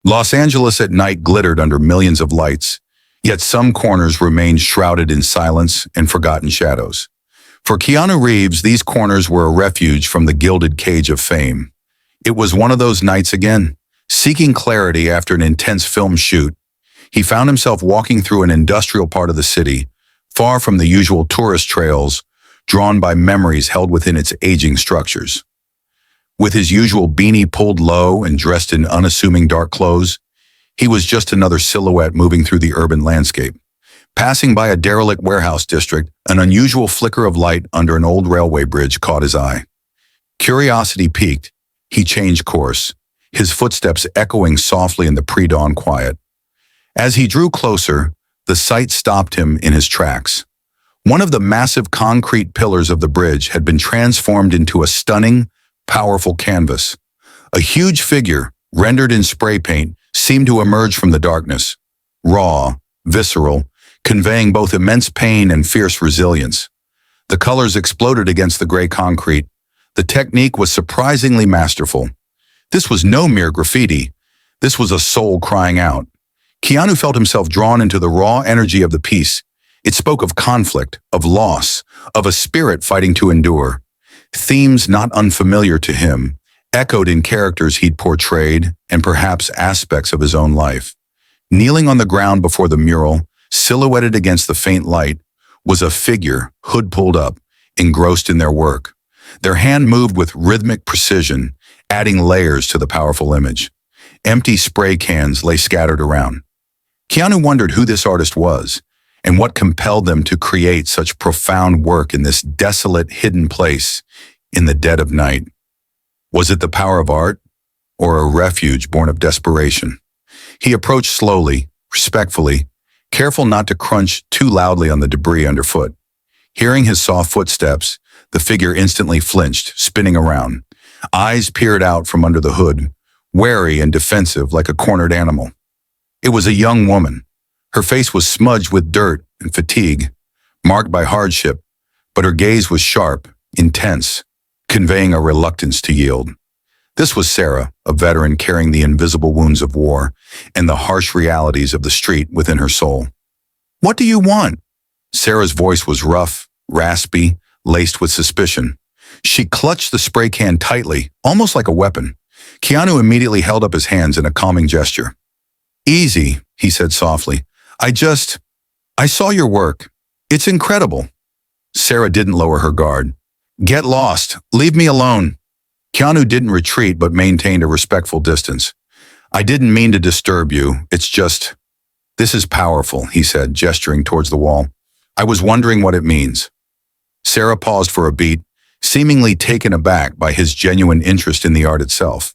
Los Angeles at night glittered under millions of lights, yet some corners remained shrouded in silence and forgotten shadows. For Keanu Reeves, these corners were a refuge from the gilded cage of fame. It was one of those nights again. Seeking clarity after an intense film shoot, he found himself walking through an industrial part of the city, far from the usual tourist trails, drawn by memories held within its aging structures. With his usual beanie pulled low and dressed in unassuming dark clothes, he was just another silhouette moving through the urban landscape. Passing by a derelict warehouse district, an unusual flicker of light under an old railway bridge caught his eye. Curiosity piqued. He changed course, his footsteps echoing softly in the pre-dawn quiet. As he drew closer, the sight stopped him in his tracks. One of the massive concrete pillars of the bridge had been transformed into a stunning, powerful canvas. A huge figure, rendered in spray paint, seemed to emerge from the darkness. Raw, visceral, conveying both immense pain and fierce resilience. The colors exploded against the gray concrete. The technique was surprisingly masterful. This was no mere graffiti. This was a soul crying out. Keanu felt himself drawn into the raw energy of the piece. It spoke of conflict, of loss, of a spirit fighting to endure. Themes not unfamiliar to him, echoed in characters he'd portrayed and perhaps aspects of his own life. Kneeling on the ground before the mural, silhouetted against the faint light, was a figure, hood pulled up, engrossed in their work. Their hand moved with rhythmic precision, adding layers to the powerful image. Empty spray cans lay scattered around. Keanu wondered who this artist was, and what compelled them to create such profound work in this desolate, hidden place in the dead of night. Was it the power of art, or a refuge born of desperation? He approached slowly, respectfully, careful not to crunch too loudly on the debris underfoot. Hearing his soft footsteps, the figure instantly flinched, spinning around. Eyes peered out from under the hood, wary and defensive like a cornered animal. It was a young woman. Her face was smudged with dirt and fatigue, marked by hardship, but her gaze was sharp, intense, conveying a reluctance to yield. This was Sarah, a veteran carrying the invisible wounds of war and the harsh realities of the street within her soul. "What do you want?" Sarah's voice was rough, raspy, laced with suspicion. She clutched the spray can tightly, almost like a weapon. Keanu immediately held up his hands in a calming gesture. "Easy," he said softly. I saw your work. It's incredible." Sarah didn't lower her guard. "Get lost. Leave me alone." Keanu didn't retreat but maintained a respectful distance. "I didn't mean to disturb you. It's just, this is powerful," he said, gesturing towards the wall. "I was wondering what it means." Sarah paused for a beat, seemingly taken aback by his genuine interest in the art itself.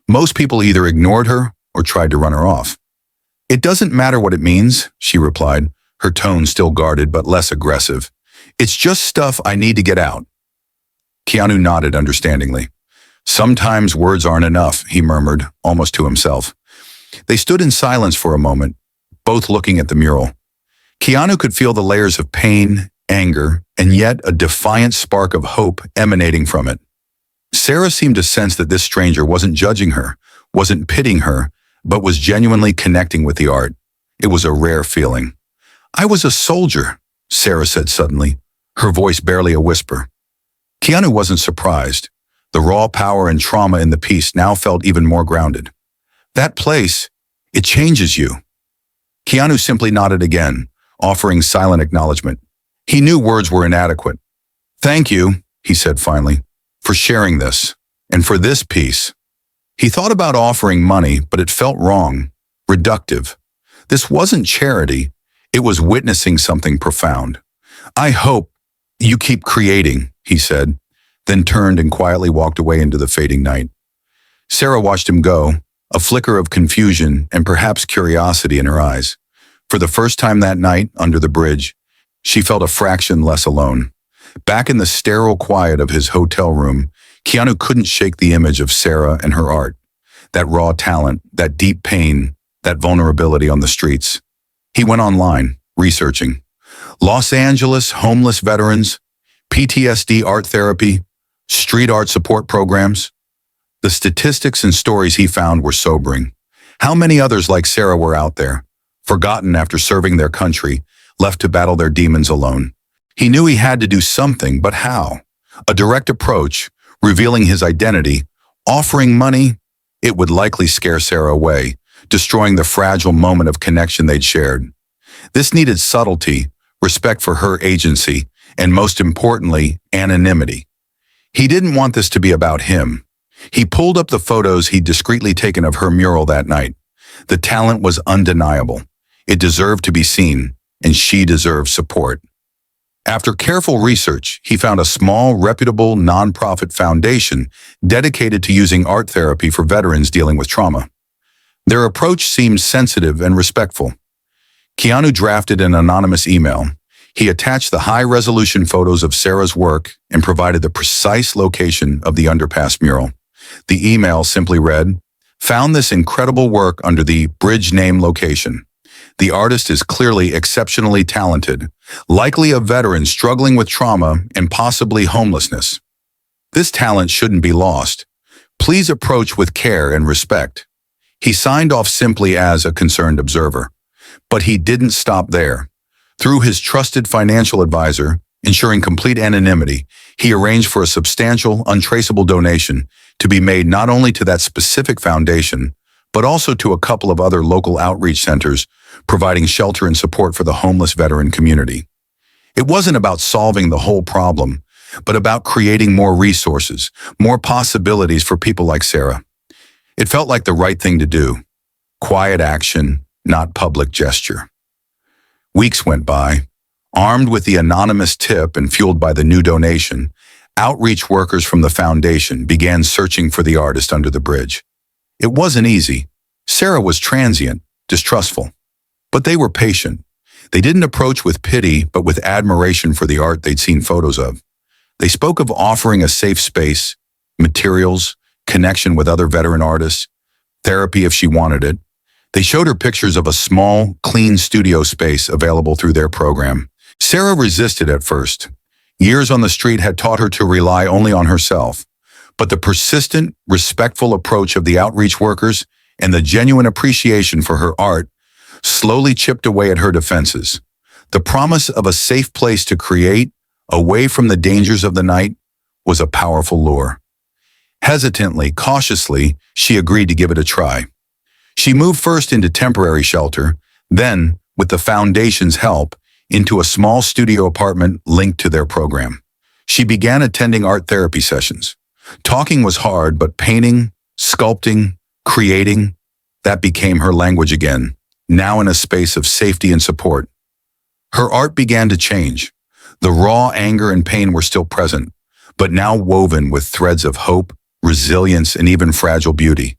Most people either ignored her or tried to run her off. "It doesn't matter what it means," she replied, her tone still guarded but less aggressive. "It's just stuff I need to get out." Keanu nodded understandingly. "Sometimes words aren't enough," he murmured, almost to himself. They stood in silence for a moment, both looking at the mural. Keanu could feel the layers of pain, anger, and yet a defiant spark of hope emanating from it. Sarah seemed to sense that this stranger wasn't judging her, wasn't pitying her, but was genuinely connecting with the art. It was a rare feeling. "I was a soldier," Sarah said suddenly, her voice barely a whisper. Keanu wasn't surprised. The raw power and trauma in the piece now felt even more grounded. "That place, it changes you." Keanu simply nodded again, offering silent acknowledgement. He knew words were inadequate. "Thank you," he said finally, "for sharing this, and for this piece." He thought about offering money, but it felt wrong, reductive. This wasn't charity, it was witnessing something profound. "I hope you keep creating," he said, then turned and quietly walked away into the fading night. Sarah watched him go, a flicker of confusion and perhaps curiosity in her eyes. For the first time that night, under the bridge, she felt a fraction less alone. Back in the sterile quiet of his hotel room, Keanu couldn't shake the image of Sarah and her art. That raw talent, that deep pain, that vulnerability on the streets. He went online, researching. Los Angeles homeless veterans, PTSD art therapy, street art support programs. The statistics and stories he found were sobering. How many others like Sarah were out there, forgotten after serving their country, left to battle their demons alone? He knew he had to do something, but how? A direct approach, revealing his identity, offering money, it would likely scare Sarah away, destroying the fragile moment of connection they'd shared. This needed subtlety, respect for her agency, and most importantly, anonymity. He didn't want this to be about him. He pulled up the photos he'd discreetly taken of her mural that night. The talent was undeniable. It deserved to be seen, and she deserved support. After careful research, he found a small, reputable, nonprofit foundation dedicated to using art therapy for veterans dealing with trauma. Their approach seemed sensitive and respectful. Keanu drafted an anonymous email. He attached the high-resolution photos of Sarah's work and provided the precise location of the underpass mural. The email simply read, "Found this incredible work under the bridge name location. The artist is clearly exceptionally talented, likely a veteran struggling with trauma and possibly homelessness. This talent shouldn't be lost. Please approach with care and respect." He signed off simply as a concerned observer. But he didn't stop there. Through his trusted financial advisor, ensuring complete anonymity, he arranged for a substantial, untraceable donation to be made not only to that specific foundation, but also to a couple of other local outreach centers, providing shelter and support for the homeless veteran community. It wasn't about solving the whole problem, but about creating more resources, more possibilities for people like Sarah. It felt like the right thing to do. Quiet action, not public gesture. Weeks went by. Armed with the anonymous tip and fueled by the new donation, outreach workers from the foundation began searching for the artist under the bridge. It wasn't easy. Sarah was transient, distrustful. But they were patient. They didn't approach with pity, but with admiration for the art they'd seen photos of. They spoke of offering a safe space, materials, connection with other veteran artists, therapy if she wanted it. They showed her pictures of a small, clean studio space available through their program. Sarah resisted at first. Years on the street had taught her to rely only on herself. But the persistent, respectful approach of the outreach workers and the genuine appreciation for her art slowly chipped away at her defenses. The promise of a safe place to create, away from the dangers of the night, was a powerful lure. Hesitantly, cautiously, she agreed to give it a try. She moved first into temporary shelter, then, with the foundation's help, into a small studio apartment linked to their program. She began attending art therapy sessions. Talking was hard, but painting, sculpting, creating, that became her language again, now in a space of safety and support. Her art began to change. The raw anger and pain were still present, but now woven with threads of hope, resilience, and even fragile beauty.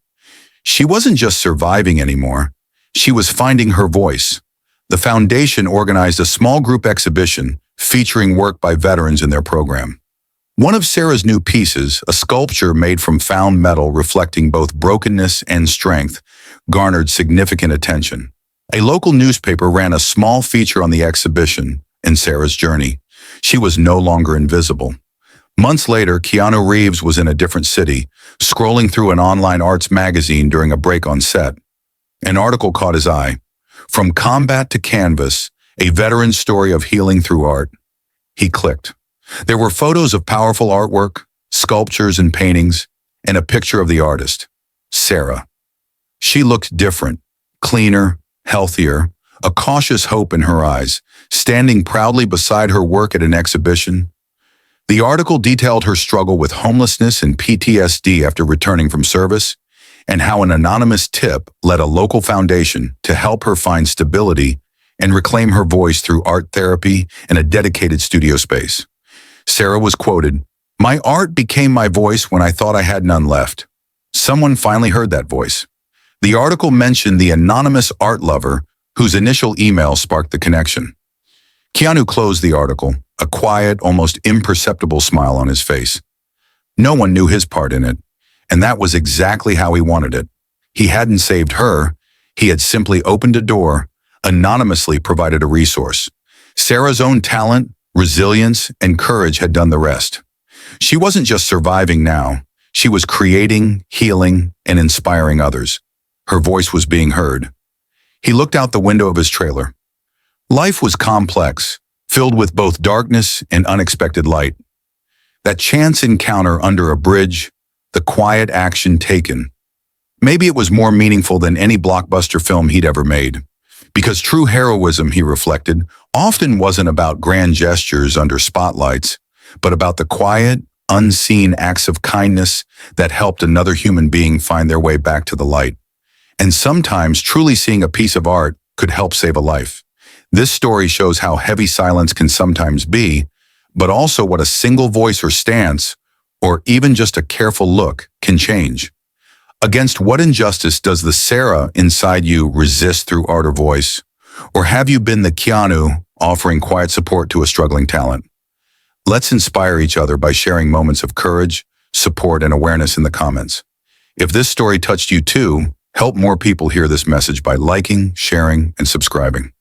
She wasn't just surviving anymore. She was finding her voice. The foundation organized a small group exhibition featuring work by veterans in their program. One of Sarah's new pieces, a sculpture made from found metal reflecting both brokenness and strength, garnered significant attention. A local newspaper ran a small feature on the exhibition and Sarah's journey. She was no longer invisible. Months later, Keanu Reeves was in a different city, scrolling through an online arts magazine during a break on set. An article caught his eye. From Combat to Canvas, a veteran's story of healing through art. He clicked. There were photos of powerful artwork, sculptures and paintings, and a picture of the artist, Sarah. She looked different, cleaner, healthier, a cautious hope in her eyes, standing proudly beside her work at an exhibition. The article detailed her struggle with homelessness and PTSD after returning from service, and how an anonymous tip led a local foundation to help her find stability and reclaim her voice through art therapy and a dedicated studio space. Sarah was quoted, "My art became my voice when I thought I had none left." Someone finally heard that voice. The article mentioned the anonymous art lover whose initial email sparked the connection. Keanu closed the article, a quiet, almost imperceptible smile on his face. No one knew his part in it, and that was exactly how he wanted it. He hadn't saved her, he had simply opened a door, anonymously provided a resource. Sarah's own talent, resilience, and courage had done the rest. She wasn't just surviving now, she was creating, healing, and inspiring others. her voice was being heard. He looked out the window of his trailer. Life was complex, filled with both darkness and unexpected light. That chance encounter under a bridge, the quiet action taken. Maybe it was more meaningful than any blockbuster film he'd ever made. Because true heroism, he reflected, often wasn't about grand gestures under spotlights, but about the quiet, unseen acts of kindness that helped another human being find their way back to the light. And sometimes truly seeing a piece of art could help save a life. This story shows how heavy silence can sometimes be, but also what a single voice or stance, or even just a careful look, can change. Against what injustice does the Sarah inside you resist through art or voice? Or have you been the Keanu offering quiet support to a struggling talent? Let's inspire each other by sharing moments of courage, support, and awareness in the comments. If this story touched you too, help more people hear this message by liking, sharing, and subscribing.